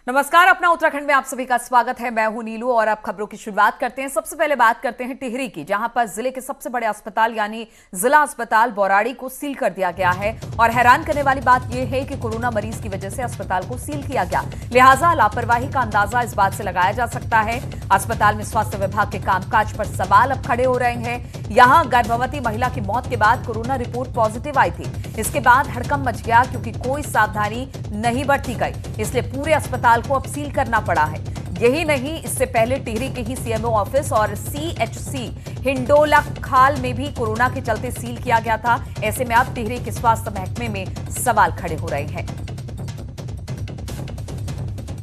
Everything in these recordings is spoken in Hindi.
नमस्कार, अपना उत्तराखंड में आप सभी का स्वागत है। मैं हूं नीलू और अब खबरों की शुरुआत करते हैं। सबसे पहले बात करते हैं टिहरी की, जहां पर जिले के सबसे बड़े अस्पताल यानी जिला अस्पताल बौराड़ी को सील कर दिया गया है। और हैरान करने वाली बात यह है कि कोरोना मरीज की वजह से अस्पताल को सील किया गया, लिहाजा लापरवाही का अंदाजा इस बात से लगाया जा सकता है। अस्पताल में स्वास्थ्य विभाग के कामकाज पर सवाल अब खड़े हो रहे हैं। यहां गर्भवती महिला की मौत के बाद कोरोना रिपोर्ट पॉजिटिव आई थी। इसके बाद हड़कंप मच गया क्योंकि कोई सावधानी नहीं बरती गई, इसलिए पूरे अस्पताल को अब सील करना पड़ा है। यही नहीं, इससे पहले टिहरी के ही सीएमओ ऑफिस और सीएचसी हिंडोला खाल में भी कोरोना के चलते सील किया गया था। ऐसे में अब टिहरी के स्वास्थ्य महकमे में सवाल खड़े हो रहे हैं।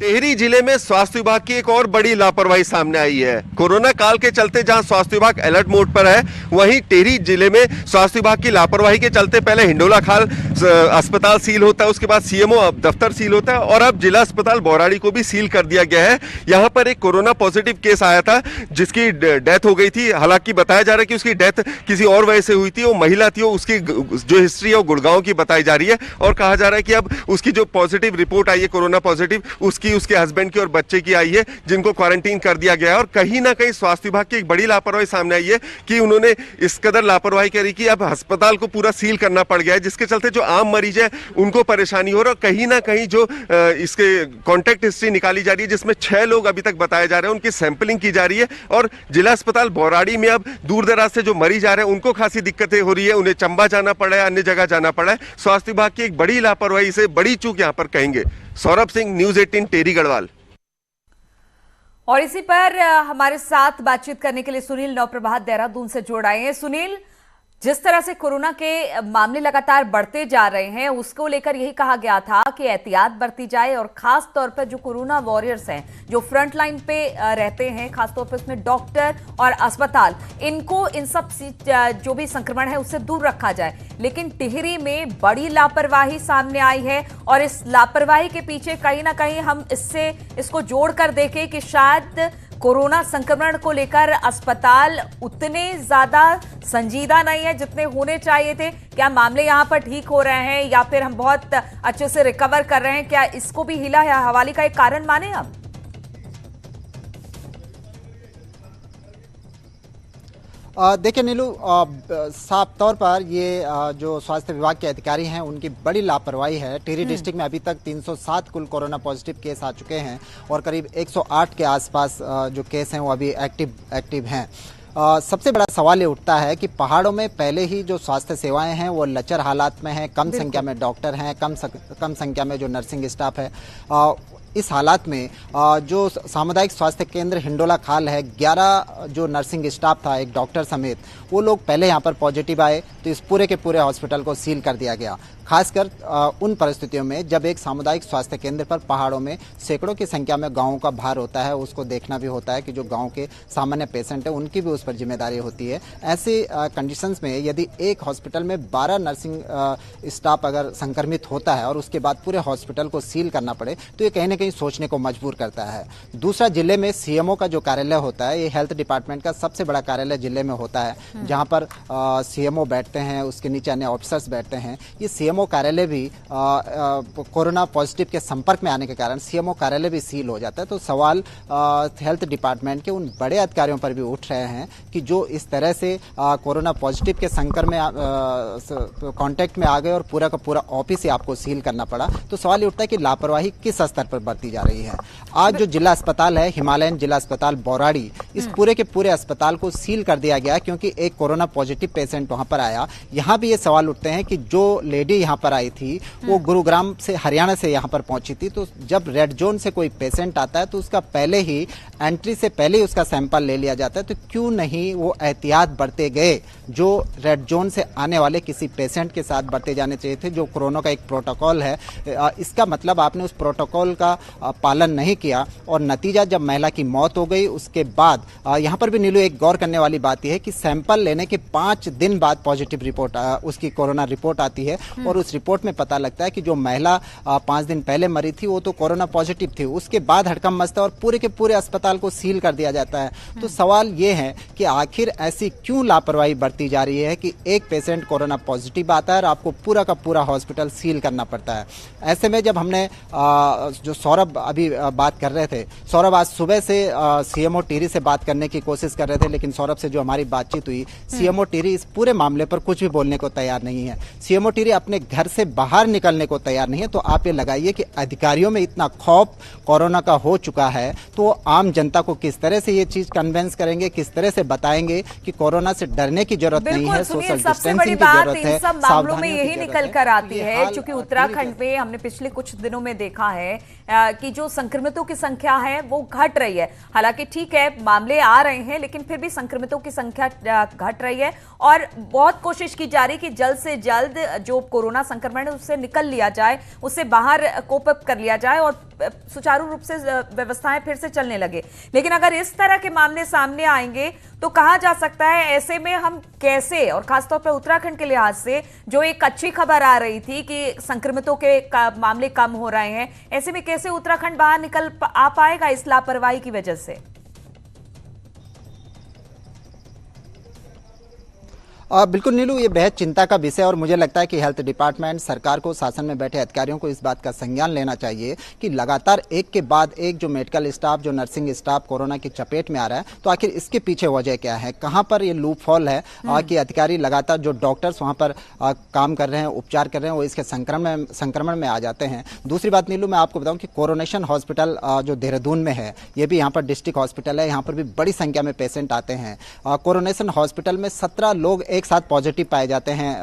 टिहरी जिले में स्वास्थ्य विभाग की एक और बड़ी लापरवाही सामने आई है। कोरोना काल के चलते जहां स्वास्थ्य विभाग अलर्ट मोड पर है, वहीं टिहरी जिले में स्वास्थ्य विभाग की लापरवाही के चलते पहले हिंडोला खाल अस्पताल सील होता है, उसके बाद सीएमओ दफ्तर सील होता है और अब जिला अस्पताल बौराड़ी को भी सील कर दिया गया है। यहां पर एक कोरोना पॉजिटिव केस आया था जिसकी डेथ हो गई थी। हालांकि बताया जा रहा है कि उसकी डेथ किसी और वजह से हुई थी, वो महिला थी, उसकी जो हिस्ट्री है वो गुड़गांव की बताई जा रही है। और कहा जा रहा है कि अब उसकी जो पॉजिटिव रिपोर्ट आई है कोरोना पॉजिटिव, उसके हस्बैंड की और बच्चे की आई है, जिनको क्वारंटीन कर दिया गया है। और कहीं ना कहीं स्वास्थ्य विभाग की एक बड़ी लापरवाही सामने आई है कि उन्होंने इस कदर लापरवाही करी कि अब अस्पताल को पूरा सील करना पड़ गया है, जिसके चलते जो आम मरीज है उनको परेशानी हो रहा है। कहीं ना कहीं जो इसके कॉन्टैक्ट हिस्ट्री निकाली जा रही है, जिसमें 6 लोग अभी तक बताए जा रहे हैं, उनकी सैंपलिंग की जा रही है। और जिला अस्पताल बौराड़ी में अब दूर दराज से जो मरीज आ रहे हैं उनको खासी दिक्कतें हो रही है, उन्हें चंबा जाना पड़ा है, अन्य जगह जाना पड़ा है। स्वास्थ्य विभाग की एक बड़ी लापरवाही से बड़ी चूक यहां पर कहेंगे। सौरभ सिंह, न्यूज 18, टेरी गढ़वाल। और इसी पर हमारे साथ बातचीत करने के लिए सुनील नवप्रभात देहरादून से जोड़ आए हैं। सुनील, जिस तरह से कोरोना के मामले लगातार बढ़ते जा रहे हैं, उसको लेकर यही कहा गया था कि एहतियात बरती जाए और खास तौर पर जो कोरोना वॉरियर्स हैं, जो फ्रंट लाइन पे रहते हैं, खासतौर पर उसमें डॉक्टर और अस्पताल, इनको इन सब जो भी संक्रमण है उससे दूर रखा जाए। लेकिन टिहरी में बड़ी लापरवाही सामने आई है और इस लापरवाही के पीछे कहीं ना कहीं हम इसको जोड़कर देखें कि शायद कोरोना संक्रमण को लेकर अस्पताल उतने ज्यादा संजीदा नहीं है जितने होने चाहिए थे। क्या मामले यहां पर ठीक हो रहे हैं या फिर हम बहुत अच्छे से रिकवर कर रहे हैं? क्या इसको भी हिला या हवाले का एक कारण माने हम? देखिए नीलू, साफ तौर पर ये जो स्वास्थ्य विभाग के अधिकारी हैं उनकी बड़ी लापरवाही है। टिहरी डिस्ट्रिक्ट में अभी तक 307 कुल कोरोना पॉजिटिव केस आ चुके हैं और करीब 108 के आसपास जो केस हैं वो अभी एक्टिव हैं। सबसे बड़ा सवाल ये उठता है कि पहाड़ों में पहले ही जो स्वास्थ्य सेवाएं हैं वो लचर हालात में हैं, कम संख्या में डॉक्टर हैं, कम संख्या में जो नर्सिंग स्टाफ है। इस हालात में जो सामुदायिक स्वास्थ्य केंद्र हिंडोला खाल है, 11 जो नर्सिंग स्टाफ था, एक डॉक्टर समेत, वो लोग पहले यहाँ पर पॉजिटिव आए तो इस पूरे के पूरे हॉस्पिटल को सील कर दिया गया। खासकर उन परिस्थितियों में जब एक सामुदायिक स्वास्थ्य केंद्र पर पहाड़ों में सैकड़ों की संख्या में गांवों का भार होता है, उसको देखना भी होता है कि जो गांव के सामान्य पेशेंट है उनकी भी उस पर जिम्मेदारी होती है। ऐसे कंडीशंस में यदि एक हॉस्पिटल में 12 नर्सिंग स्टाफ अगर संक्रमित होता है और उसके बाद पूरे हॉस्पिटल को सील करना पड़े तो ये कहीं ना कहीं सोचने को मजबूर करता है। दूसरा, जिले में सीएमओ का जो कार्यालय होता है, ये हेल्थ डिपार्टमेंट का सबसे बड़ा कार्यालय जिले में होता है, जहाँ पर सीएमओ बैठते हैं, उसके नीचे अन्य ऑफिसर्स बैठते हैं। ये सीएमओ कार्यालय भी कोरोना पॉजिटिव के संपर्क में आने के कारण सीएमओ कार्यालय भी सील हो जाता है। तो सवाल हेल्थ डिपार्टमेंट के उन बड़े अधिकारियों पर भी उठ रहे हैं कि जो इस तरह से कोरोना पॉजिटिव के संपर्क में कांटेक्ट में आ गए और पूरा का पूरा ऑफिस ही आपको सील करना पड़ा। तो सवाल ये उठता है कि लापरवाही किस स्तर पर बरती जा रही है। आज जो जिला अस्पताल है, हिमालयन जिला अस्पताल बौराड़ी, इस पूरे के पूरे अस्पताल को सील कर दिया गया क्योंकि एक कोरोना पॉजिटिव पेशेंट वहां पर आया। यहाँ भी ये सवाल उठते हैं कि जो लेडी यहाँ पर आई थी वो गुरुग्राम से, हरियाणा से यहाँ पर पहुंची थी। तो जब रेड जोन से कोई पेशेंट आता है तो उसका पहले ही एंट्री से पहले ही उसका सैंपल ले लिया जाता है। तो क्यों नहीं वो एहतियात बरते गए जो रेड जोन से आने वाले किसी पेशेंट के साथ बरते जाने चाहिए थे। जो कोरोना का एक प्रोटोकॉल है, इसका मतलब आपने उस प्रोटोकॉल का पालन नहीं किया और नतीजा जब महिला की मौत हो गई उसके बाद यहाँ पर भी नीलू एक गौर करने वाली बात यह है कि सैंपल लेने के 5 दिन बाद पॉजिटिव रिपोर्ट उसकी कोरोना रिपोर्ट आती है और उस रिपोर्ट में पता लगता है कि जो महिला 5 दिन पहले मरी थी वो तो कोरोना पॉजिटिव थी। उसके बाद हड़कंप मचता है और पूरे के पूरे अस्पताल को सील कर दिया जाता है। तो सवाल ये है कि आखिर ऐसी क्यों लापरवाही बरती जा रही है कि एक पेशेंट कोरोना पॉजिटिव आता है और आपको पूरा का पूरा हॉस्पिटल सील करना पड़ता है। ऐसे में जब हमने जो सौरभ अभी बात कर रहे थे। सौरभ आज सुबह से सीएमओ टिहरी से बात करने की कोशिश कर रहे थे, लेकिन सौरभ से जो हमारी बातचीत हुई, सीएमओ टिहरी इस पूरे मामले पर कुछ भी बोलने को तैयार नहीं है। सीएमओ टिहरी अपने घर से बाहर निकलने को तैयार नहीं है। तो आप ये लगाइए कि अधिकारियों में इतना खौफ कोरोना का हो चुका है, तो आम जनता को किस तरह से ये चीज कन्विंस करेंगे, किस तरह से बताएंगे कि कोरोना से डरने की जरूरत नहीं है, सोशल डिस्टेंसिंग की जरूरत है। सब मामलों में यही निकल कर आती है, क्योंकि उत्तराखंड में हमने पिछले कुछ दिनों में देखा है कि जो संक्रमितों की संख्या है वो घट रही है। हालांकि ठीक है, मामले आ रहे हैं, लेकिन फिर भी संक्रमितों की संख्या घट रही है और बहुत कोशिश की जा रही है कि जल्द से जल्द जो कोरोना संक्रमण है उससे निकल लिया जाए, उससे बाहर कोप अप कर लिया जाए और सुचारू रूप से व्यवस्थाएं फिर से चलने लगे। लेकिन अगर इस तरह के मामले सामने आएंगे तो कहा जा सकता है ऐसे में हम कैसे, और खासतौर पर उत्तराखंड के लिहाज से जो एक अच्छी खबर आ रही थी कि संक्रमितों के मामले कम हो रहे हैं, ऐसे में कैसे उत्तराखंड बाहर निकल आ पाएगा इस लापरवाही की वजह से? बिल्कुल नीलू, ये बेहद चिंता का विषय और मुझे लगता है कि हेल्थ डिपार्टमेंट, सरकार को, शासन में बैठे अधिकारियों को इस बात का संज्ञान लेना चाहिए कि लगातार एक के बाद एक जो मेडिकल स्टाफ, जो नर्सिंग स्टाफ कोरोना की चपेट में आ रहा है, तो आखिर इसके पीछे वजह क्या है, कहां पर ये लूप हॉल है कि अधिकारी लगातार, जो डॉक्टर्स वहां पर काम कर रहे हैं, उपचार कर रहे हैं, वो इसके संक्रमण में आ जाते हैं। दूसरी बात नीलू, मैं आपको बताऊं कि कोरोनेशन हॉस्पिटल जो देहरादून में है, ये भी यहाँ पर डिस्ट्रिक्ट हॉस्पिटल है, यहाँ पर भी बड़ी संख्या में पेशेंट आते हैं। कोरोनेशन हॉस्पिटल में 17 लोग एक साथ पॉजिटिव पाए जाते हैं,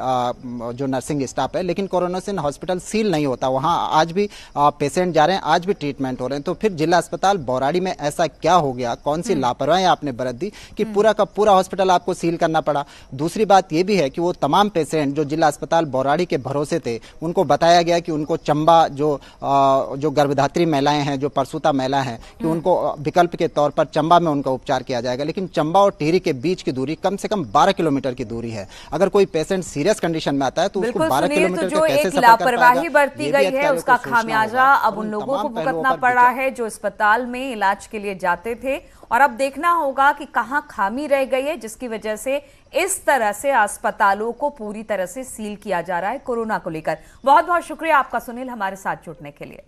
जो नर्सिंग स्टाफ है, लेकिन कोरोनेशन हॉस्पिटल सील नहीं होता, वहां आज भी पेशेंट जा रहे हैं, आज भी ट्रीटमेंट हो रहे हैं। तो फिर जिला अस्पताल बौराड़ी में ऐसा क्या हो गया, कौन सी लापरवाही आपने बरत दी कि पूरा का पूरा हॉस्पिटल आपको सील करना पड़ा? दूसरी बात यह भी है कि वो तमाम पेशेंट जो जिला अस्पताल बौराड़ी के भरोसे थे, उनको बताया गया कि उनको चंबा, जो गर्भधात्री महिलाएं हैं, जो प्रसूता महिला हैं, कि उनको विकल्प के तौर पर चंबा में उनका उपचार किया जाएगा। लेकिन चंबा और टिहरी के बीच की दूरी कम से कम 12 किलोमीटर की दूरी है। अगर कोई पेशेंट सीरियस कंडीशन में आता है तो उसको 12 किलोमीटर जो एक लापरवाही बरती गई है उसका खामियाजा अब उन लोगों को भुगतना पड़ा है जो अस्पताल में इलाज के लिए जाते थे। और अब देखना होगा कि कहां खामी रह गई है जिसकी वजह से इस तरह से अस्पतालों को पूरी तरह से सील किया जा रहा है कोरोना को लेकर। बहुत बहुत शुक्रिया आपका सुनील, हमारे साथ जुड़ने के लिए।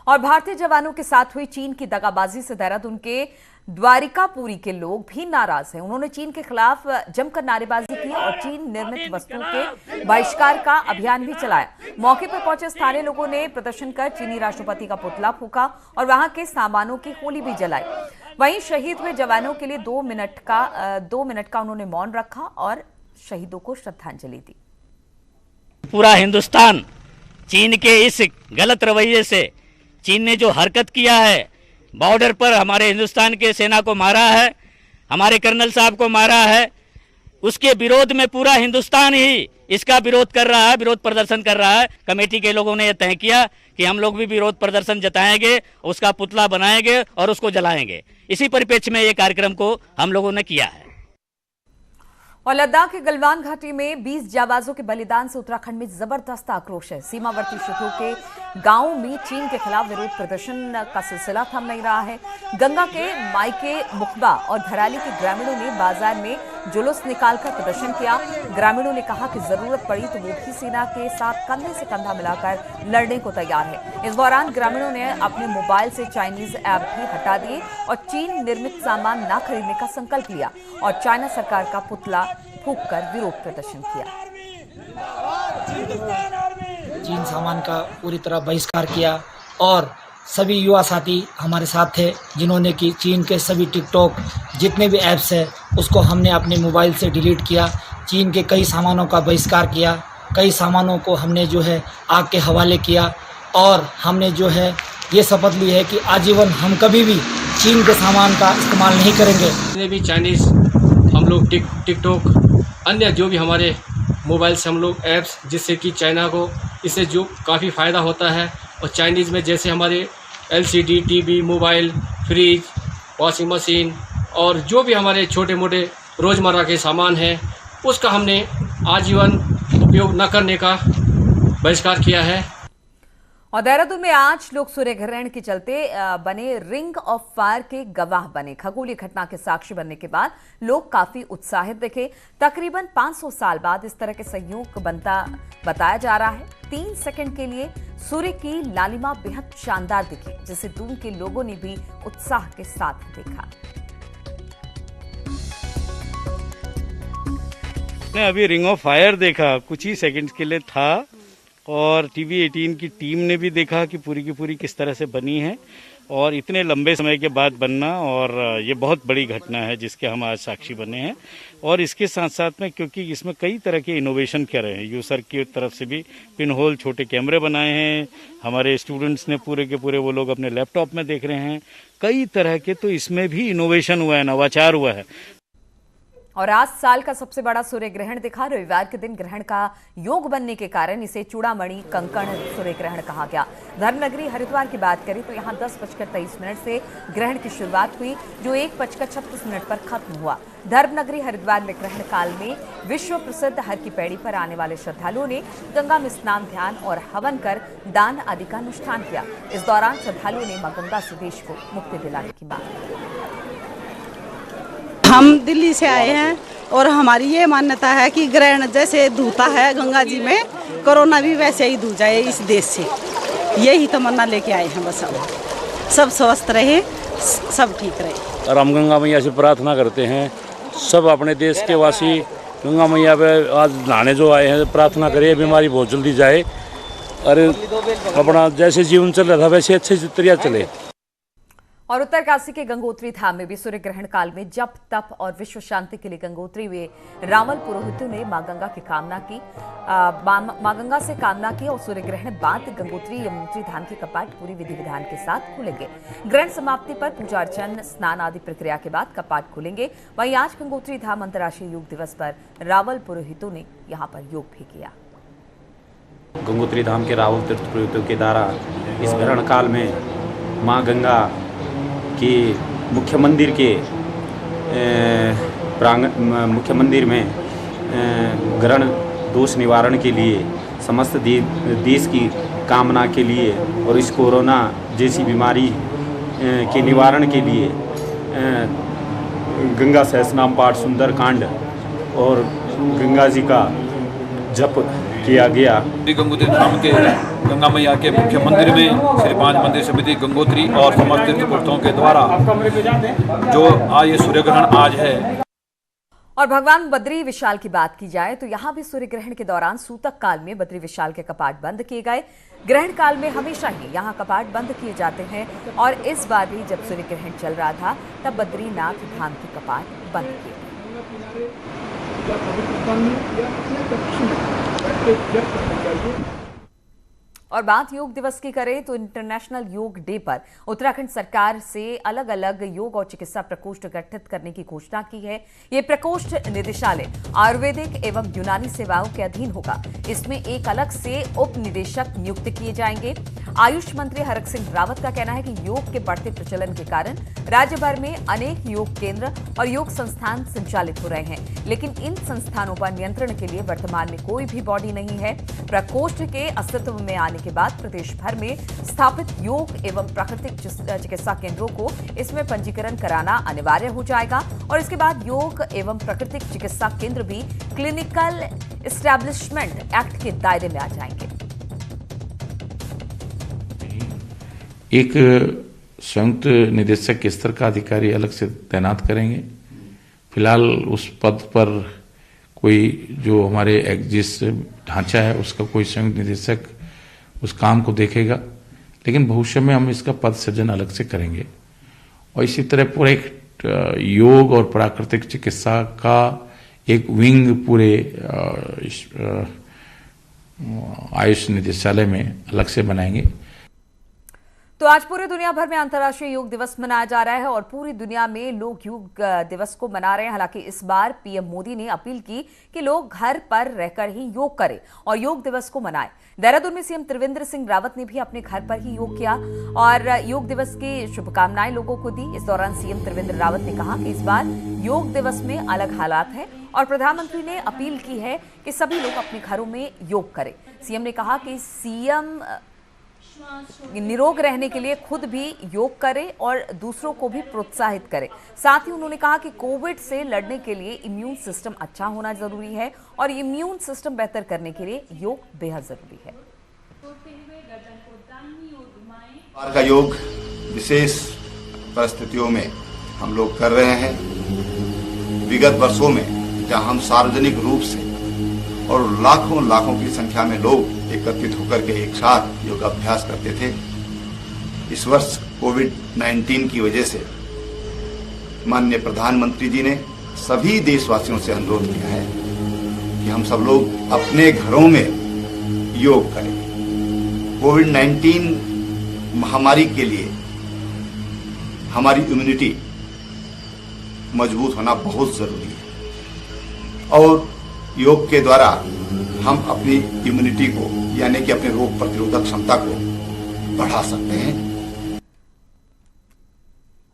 और भारतीय जवानों के साथ हुई चीन की दगाबाजी से देहरादून के द्वारिकापुरी के लोग भी नाराज हैं। उन्होंने चीन के खिलाफ जमकर नारेबाजी की और चीन निर्मित वस्तुओं के बहिष्कार का अभियान भी चलाया। मौके पर पहुंचे स्थानीय लोगों ने प्रदर्शन कर चीनी राष्ट्रपति का पुतला फूंका और वहां के सामानों की होली भी जलाई। वहीं शहीद हुए जवानों के लिए 2 मिनट का उन्होंने मौन रखा और शहीदों को श्रद्धांजलि दी। पूरा हिंदुस्तान चीन के इस गलत रवैये से, चीन ने जो हरकत किया है, बॉर्डर पर हमारे हिंदुस्तान के सेना को मारा है, हमारे कर्नल साहब को मारा है, उसके विरोध में पूरा हिंदुस्तान ही इसका विरोध कर रहा है, विरोध प्रदर्शन कर रहा है। कमेटी के लोगों ने यह तय किया कि हम लोग भी विरोध प्रदर्शन जताएंगे, उसका पुतला बनाएंगे और उसको जलाएंगे। इसी परिप्रेक्ष्य में ये कार्यक्रम को हम लोगों ने किया है। और लद्दाख के गलवान घाटी में 20 जाबाजों के बलिदान से उत्तराखंड में जबरदस्त आक्रोश है। सीमावर्ती क्षेत्रों के गांवों में चीन के खिलाफ विरोध प्रदर्शन का सिलसिला थम नहीं रहा है। गंगा के मायके मुखबा और धराली के ग्रामीणों ने बाजार में जुलूस निकालकर प्रदर्शन किया। ग्रामीणों ने कहा कि जरूरत पड़ी तो वो भी सेना के साथ कंधे से कंधा मिलाकर लड़ने को तैयार है। इस दौरान ग्रामीणों ने अपने मोबाइल से चाइनीज ऐप भी हटा दिए और चीन निर्मित सामान न खरीदने का संकल्प लिया और चाइना सरकार का पुतला फूंककर विरोध प्रदर्शन किया। चीन सामान का पूरी तरह बहिष्कार किया और सभी युवा साथी हमारे साथ थे जिन्होंने कि चीन के सभी टिकटॉक जितने भी ऐप्स है उसको हमने अपने मोबाइल से डिलीट किया। चीन के कई सामानों का बहिष्कार किया, कई सामानों को हमने जो है आग के हवाले किया और हमने जो है ये शपथ ली है कि आजीवन हम कभी भी चीन के सामान का इस्तेमाल नहीं करेंगे। जितने भी चाइनीज़ हम लोग टिकटॉक अन्य जो भी हमारे मोबाइल से हम लोग ऐप्स, जिससे कि चाइना को इससे जो काफ़ी फ़ायदा होता है, और चाइनीज़ में जैसे हमारे LCD TV, mobile, fridge, washing machine और जो भी हमारे छोटे मोटे रोज़मर्रा के सामान हैं उसका हमने आजीवन उपयोग न करने का बहिष्कार किया है। और देहरादून में आज लोग सूर्य ग्रहण के चलते बने रिंग ऑफ फायर के गवाह बने। खगोलीय घटना के साक्षी बनने के बाद लोग काफी उत्साहित दिखे। तकरीबन 500 साल बाद इस तरह के संयोग बनता बताया जा रहा है। 3 सेकंड के लिए सूर्य की लालिमा बेहद शानदार दिखी, जिसे दून के लोगों ने भी उत्साह के साथ देखा। ने अभी रिंग ऑफ फायर देखा, कुछ ही सेकंड्स के लिए था, और टीवी 18 की टीम ने भी देखा कि पूरी की पूरी किस तरह से बनी है, और इतने लंबे समय के बाद बनना, और ये बहुत बड़ी घटना है जिसके हम आज साक्षी बने हैं। और इसके साथ साथ में क्योंकि इसमें कई तरह के इनोवेशन कर रहे हैं, यूसर की तरफ से भी पिन होल छोटे कैमरे बनाए हैं, हमारे स्टूडेंट्स ने पूरे के पूरे वो लोग अपने लैपटॉप में देख रहे हैं, कई तरह के, तो इसमें भी इनोवेशन हुआ है, नवाचार हुआ है। और आज साल का सबसे बड़ा सूर्य ग्रहण दिखा। रविवार के दिन ग्रहण का योग बनने के कारण इसे चूड़ामणि कंकण सूर्य ग्रहण कहा गया। धर्मनगरी हरिद्वार की बात करें तो यहाँ 10:23 से ग्रहण की शुरुआत हुई, जो 1:36 पर खत्म हुआ। धर्मनगरी हरिद्वार में ग्रहण काल में विश्व प्रसिद्ध हर की पैड़ी पर आने वाले श्रद्धालुओं ने गंगा में स्नान, ध्यान और हवन कर दान आदि का अनुष्ठान किया। इस दौरान श्रद्धालुओं ने मां गंगा से देश को मुक्ति दिलाने की मांग की। हम दिल्ली से आए हैं और हमारी ये मान्यता है कि ग्रहण जैसे धूता है गंगा जी में, कोरोना भी वैसे ही धू जाए इस देश से, यही तमन्ना लेके आए हैं। बस हम सब स्वस्थ रहे, सब ठीक रहे। और हम गंगा मैया से प्रार्थना करते हैं, सब अपने देश के वासी गंगा मैया पे आज नहाने जो आए हैं, प्रार्थना करें बीमारी बहुत जल्दी जाए, और अपना जैसे जीवन चल रहा था वैसे अच्छे तरीके चले। और उत्तरकाशी के गंगोत्री धाम में भी सूर्य ग्रहण काल में जप, तप और विश्व शांति के लिए गंगोत्री हुए रावल पुरोहितों ने मां गंगा की कामना की, मां गंगा से कामना की, और सूर्य ग्रहण बाद गंगोत्री यमुनोत्री धाम के कपाट पूरी विधि विधान के साथ खुलेंगे। ग्रहण समाप्ति पर पूजा अर्चन, स्नान आदि प्रक्रिया के बाद कपाट खुलेंगे। वहीं आज गंगोत्री धाम अंतर्राष्ट्रीय योग दिवस पर रावल पुरोहितों ने यहाँ पर योग भी किया। गंगोत्री धाम के रावल तीर्थ पुरोहितों के द्वारा इस ग्रहण काल में मां गंगा कि मुख्य मंदिर के मुख्य मंदिर में ग्रहण दोष निवारण के लिए, समस्त देश की कामना के लिए और इस कोरोना जैसी बीमारी के निवारण के लिए गंगा सहस्रनाम पाठ, सुंदरकांड और गंगा जी का जप किया गया। गंगोत्री धाम के गंगा मैया के मुख्य मंदिर में श्री पांच मंदिर समिति गंगोत्री और समस्त तीर्थपुरुषों के द्वारा जो आज ये सूर्य ग्रहण आज है। और भगवान बद्री विशाल की बात की जाए तो यहाँ भी सूर्य ग्रहण के दौरान सूतक काल में बद्री विशाल के कपाट बंद किए गए। ग्रहण काल में हमेशा ही यहाँ कपाट बंद किए जाते हैं, और इस बार भी जब सूर्य ग्रहण चल रहा था तब बद्रीनाथ धाम के कपाट बंद किए गए। और बात योग दिवस की करें तो इंटरनेशनल योग डे पर उत्तराखंड सरकार से अलग अलग योग और चिकित्सा प्रकोष्ठ गठित करने की घोषणा की है। ये प्रकोष्ठ निदेशालय आयुर्वेदिक एवं यूनानी सेवाओं के अधीन होगा। इसमें एक अलग से उप निदेशक नियुक्त किए जाएंगे। आयुष मंत्री हरक सिंह रावत का कहना है कि योग के बढ़ते प्रचलन के कारण राज्य भर में अनेक योग केंद्र और योग संस्थान संचालित हो रहे हैं, लेकिन इन संस्थानों पर नियंत्रण के लिए वर्तमान में कोई भी बॉडी नहीं है। प्रकोष्ठ के अस्तित्व में आने के बाद प्रदेश भर में स्थापित योग एवं प्राकृतिक चिकित्सा केंद्रों को इसमें पंजीकरण कराना अनिवार्य हो जाएगा, और इसके बाद योग एवं प्राकृतिक चिकित्सा केंद्र भी क्लिनिकल एस्टैब्लिशमेंट एक्ट के दायरे में आ जाएंगे। एक संयुक्त निदेशक स्तर का अधिकारी अलग से तैनात करेंगे। फिलहाल उस पद पर कोई जो हमारे जिस ढांचा है उसका कोई संयुक्त निदेशक उस काम को देखेगा, लेकिन भविष्य में हम इसका पद सृजन अलग से करेंगे। और इसी तरह पूरा एक योग और प्राकृतिक चिकित्सा का एक विंग पूरे आयुष निदेशालय में अलग से बनाएंगे। तो आज पूरे दुनिया भर में अंतर्राष्ट्रीय योग दिवस मनाया जा रहा है और पूरी दुनिया में लोग योग दिवस को मना रहे हैं। हालांकि इस बार पीएम मोदी ने अपील की कि लोग घर पर रहकर ही योग करें और योग दिवस को मनाएं। देहरादून में सीएम त्रिवेंद्र सिंह रावत ने भी अपने घर पर ही योग किया और योग दिवस की शुभकामनाएं लोगों को दी। इस दौरान सीएम त्रिवेंद्र रावत ने कहा कि इस बार योग दिवस में अलग हालात हैं और प्रधानमंत्री ने अपील की है कि सभी लोग अपने घरों में योग करें। सीएम ने कहा कि सीएम निरोग रहने के लिए खुद भी योग करें और दूसरों को भी प्रोत्साहित करें। साथ ही उन्होंने कहा कि कोविड से लड़ने के लिए इम्यून सिस्टम अच्छा होना जरूरी है और इम्यून सिस्टम बेहतर करने के लिए योग बेहद जरूरी है। बार का योग विशेष परिस्थितियों में हम लोग कर रहे हैं। विगत वर्षों में जहां हम सार्वजनिक रूप से और लाखों की संख्या में लोग एकत्रित होकर के एक साथ योगाभ्यास करते थे, इस वर्ष कोविड-19 की वजह से माननीय प्रधानमंत्री जी ने सभी देशवासियों से अनुरोध किया है कि हम सब लोग अपने घरों में योग करें। कोविड-19 महामारी के लिए हमारी इम्यूनिटी मजबूत होना बहुत जरूरी है और योग के द्वारा हम अपनी इम्यूनिटी को यानी कि अपने रोग प्रतिरोधक क्षमता को बढ़ा सकते हैं।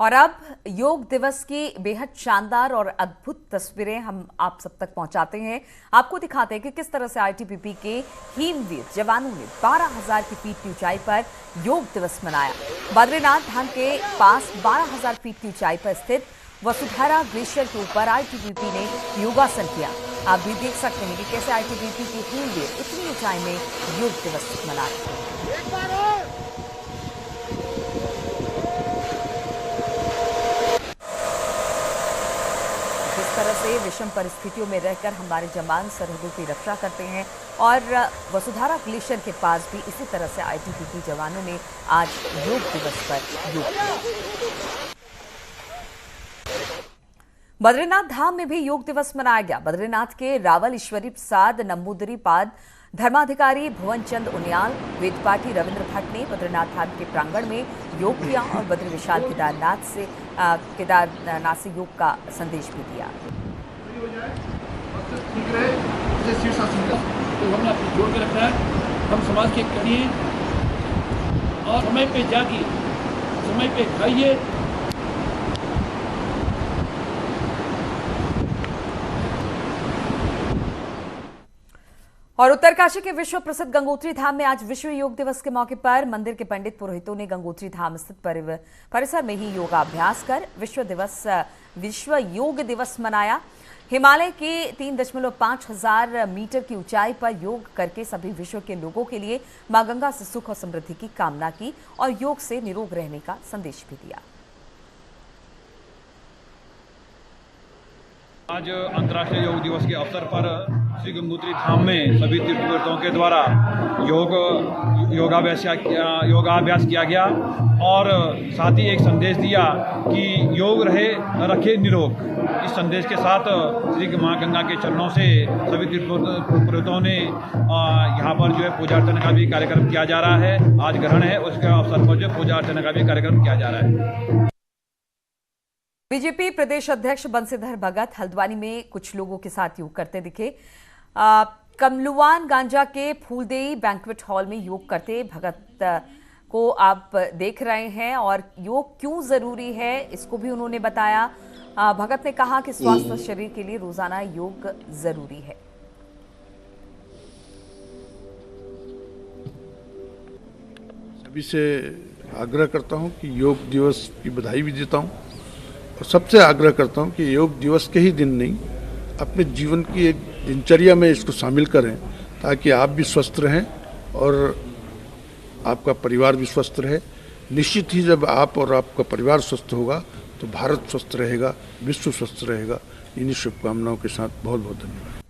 और अब योग दिवस की बेहद शानदार और अद्भुत तस्वीरें हम आप सब तक पहुंचाते हैं। आपको दिखाते हैं कि किस तरह से आईटीबीपी के हिमवीर जवानों ने 12,000 की फीट की ऊंचाई पर योग दिवस मनाया। बद्रीनाथ धाम के पास 12,000 फीट की ऊंचाई पर स्थित वसुधारा ग्लेशियर के ऊपर आईटीबीपी ने योगासन किया। आप भी देख सकते हैं कि कैसे आईटीबीपी के हिमवीर इतनी ऊंचाई में योग दिवस मना रहे हैं। जिस तरह से विषम परिस्थितियों में रहकर हमारे जवान सरहदों की रक्षा करते हैं और वसुधारा ग्लेशियर के पास भी इसी तरह से आईटीबीपी जवानों ने आज योग दिवस पर योग किया। बद्रीनाथ धाम में भी योग दिवस मनाया गया। बद्रीनाथ के रावल ईश्वरी प्रसाद नंबूदरी पाद धर्माधिकारी भुवन चंद उनियाल वेदपाठी रविंद्र भट्ट ने बद्रीनाथ धाम के प्रांगण में योग किया और बद्री विशाल केदारनाथ से योग का संदेश भी दिया। हमने अपनी जोड़ के रखना है। हम समाज के कड़ी हैं और समय पे जागिए, समय पे खाइए। और उत्तरकाशी के विश्व प्रसिद्ध गंगोत्री धाम में आज विश्व योग दिवस के मौके पर मंदिर के पंडित पुरोहितों ने गंगोत्री धाम स्थित परिसर में ही योगाभ्यास कर विश्व योग दिवस मनाया। हिमालय के 3.5 हजार मीटर की ऊंचाई पर योग करके सभी विश्व के लोगों के लिए मां गंगा से सुख और समृद्धि की कामना की और योग से निरोग रहने का संदेश भी दिया। आज अंतर्राष्ट्रीय योग दिवस के अवसर पर श्री गंगोत्री धाम में सभी तीर्थयात्रियों के द्वारा योगाभ्यास किया गया और साथ ही एक संदेश दिया कि योग रखे निरोग। इस संदेश के साथ श्री मां गंगा के चरणों से सभी तीर्थयात्रियों ने यहाँ पर जो है पूजा अर्चना का भी कार्यक्रम किया जा रहा है। आज ग्रहण है, उसके अवसर पर जो पूजा अर्चना का भी कार्यक्रम किया जा रहा है। बीजेपी प्रदेश अध्यक्ष बंसीधर भगत हल्द्वानी में कुछ लोगों के साथ योग करते दिखे। कमलुआन गांजा के फूलदेई बैंक्वेट हॉल में योग करते भगत को आप देख रहे हैं और योग क्यों जरूरी है इसको भी उन्होंने बताया। भगत ने कहा कि स्वस्थ शरीर के लिए रोजाना योग जरूरी है। सभी से आग्रह करता हूं कि योग दिवस की बधाई भी देता हूं और सबसे आग्रह करता हूं कि योग दिवस के ही दिन नहीं, अपने जीवन की एक दिनचर्या में इसको शामिल करें ताकि आप भी स्वस्थ रहें और आपका परिवार भी स्वस्थ रहे। निश्चित ही जब आप और आपका परिवार स्वस्थ होगा तो भारत स्वस्थ रहेगा, विश्व स्वस्थ रहेगा। इन्हीं शुभकामनाओं के साथ बहुत बहुत धन्यवाद।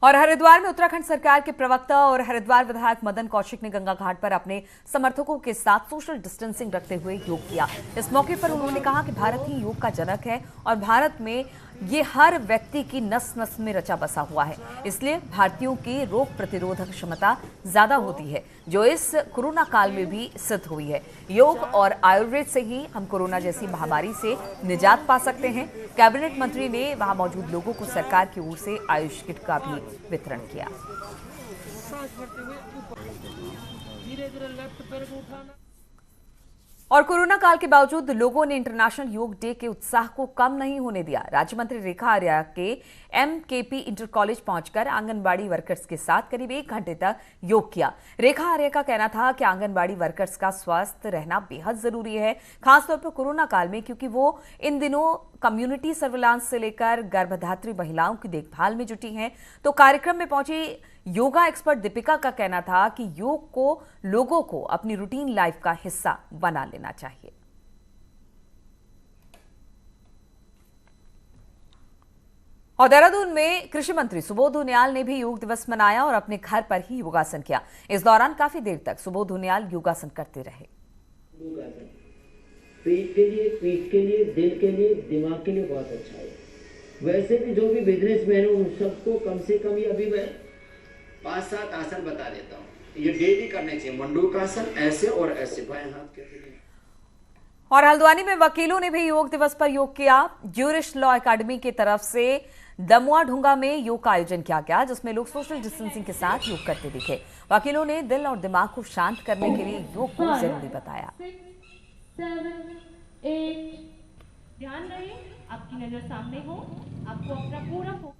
और हरिद्वार में उत्तराखंड सरकार के प्रवक्ता और हरिद्वार विधायक मदन कौशिक ने गंगा घाट पर अपने समर्थकों के साथ सोशल डिस्टेंसिंग रखते हुए योग किया। इस मौके पर उन्होंने कहा कि भारत ही योग का जनक है और भारत में ये हर व्यक्ति की नस नस में रचा बसा हुआ है, इसलिए भारतीयों की रोग प्रतिरोधक क्षमता ज्यादा होती है, जो इस कोरोना काल में भी सिद्ध हुई है। योग और आयुर्वेद से ही हम कोरोना जैसी महामारी से निजात पा सकते हैं। कैबिनेट मंत्री ने वहां मौजूद लोगों को सरकार की ओर से आयुष किट का भी वितरण किया। और कोरोना काल के बावजूद लोगों ने इंटरनेशनल योग डे के उत्साह को कम नहीं होने दिया। राज्य मंत्री रेखा आर्या के एमकेपी इंटर कॉलेज पहुंचकर आंगनबाड़ी वर्कर्स के साथ करीब 1 घंटे तक योग किया। रेखा आर्या का कहना था कि आंगनबाड़ी वर्कर्स का स्वस्थ रहना बेहद जरूरी है, खासतौर पर कोरोना काल में, क्योंकि वो इन दिनों कम्युनिटी सर्विलांस से लेकर गर्भधात्री महिलाओं की देखभाल में जुटी हैं। तो कार्यक्रम में पहुंची योगा एक्सपर्ट दीपिका का कहना था कि योग को लोगों को अपनी रूटीन लाइफ का हिस्सा बना लेना चाहिए। और देहरादून में कृषि मंत्री सुबोध उनियाल ने भी योग दिवस मनाया और अपने घर पर ही योगासन किया। इस दौरान काफी देर तक सुबोध उनियाल योगासन करते रहे। पेट के लिए, दिल के लिए, दिमाग के लिए बहुत अच्छा है। वैसे भी जो भी बिजनेसमैन हो उन सबको कम से कम ये अभी मैं 5-7 आसन बता देता हूँ, ये डेली करने चाहिए। मंडूकासन ऐसे और ऐसे, बाएं हाथ के। और हल्द्वानी में वकीलों ने भी योग दिवस पर योग किया। ज्यूरिश लॉ एकेडमी की तरफ से दमुआ ढूंगा में योग का आयोजन किया गया, जिसमें लोग सोशल डिस्टेंसिंग के साथ योग करते दिखे। वकीलों ने दिल और दिमाग को शांत करने के लिए योग को जरूरी बताया। 7, 8, ध्यान रहे, आपकी नजर सामने हो, आपको अपना पूरा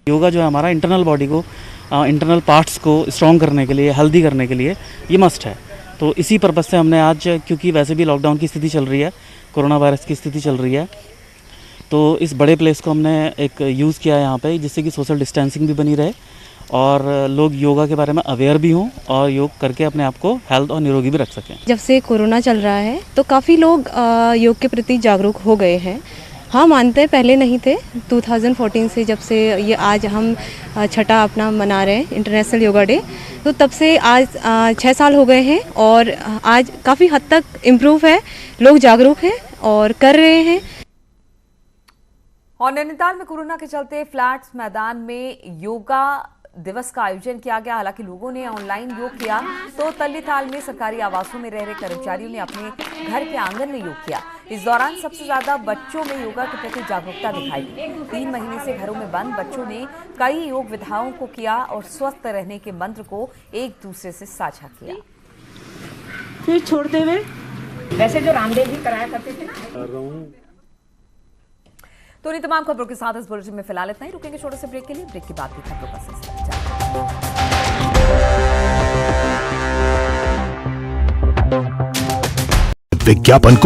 योगा जो है हमारा इंटरनल बॉडी को, इंटरनल पार्ट्स को स्ट्रॉन्ग करने के लिए, हेल्दी करने के लिए ये मस्ट है। तो इसी पर्पज़ से हमने आज, क्योंकि वैसे भी लॉकडाउन की स्थिति चल रही है, कोरोना वायरस की स्थिति चल रही है, तो इस बड़े प्लेस को हमने एक यूज़ किया है यहाँ पे, जिससे कि सोशल डिस्टेंसिंग भी बनी रहे और लोग योगा के बारे में अवेयर भी हों और योग करके अपने आप को हेल्थ और निरोगी भी रख सकें। जब से कोरोना चल रहा है तो काफ़ी लोग योग के प्रति जागरूक हो गए हैं। हाँ, मानते हैं पहले नहीं थे। 2014 से जब से ये आज हम छठा अपना मना रहे हैं इंटरनेशनल योगा डे, तो तब से आज 6 साल हो गए हैं और आज काफ़ी हद तक इम्प्रूव है, लोग जागरूक हैं और कर रहे हैं। और नैनीताल में कोरोना के चलते फ्लैट्स मैदान में योगा दिवस का आयोजन किया गया। हालांकि लोगों ने ऑनलाइन योग किया, तो तल्लीताल में सरकारी आवासों में रह रहे कर्मचारियों ने अपने घर के आंगन में योग किया। इस दौरान सबसे ज्यादा बच्चों में योगा के प्रति जागरूकता दिखाई दी। 3 महीने से घरों में बंद बच्चों ने कई योग विधाओं को किया और स्वस्थ रहने के मंत्र को एक दूसरे से साझा किया। फिर छोड़ते हुए, वैसे जो रामदेव जी कराया करते थे ना। तो इन तमाम खबरों के साथ इस बुलेटिन में फिलहाल इतना ही। रुकेंगे छोटे से ब्रेक के लिए। ब्रेक के बाद की खबरों का सिलसिला विज्ञापन को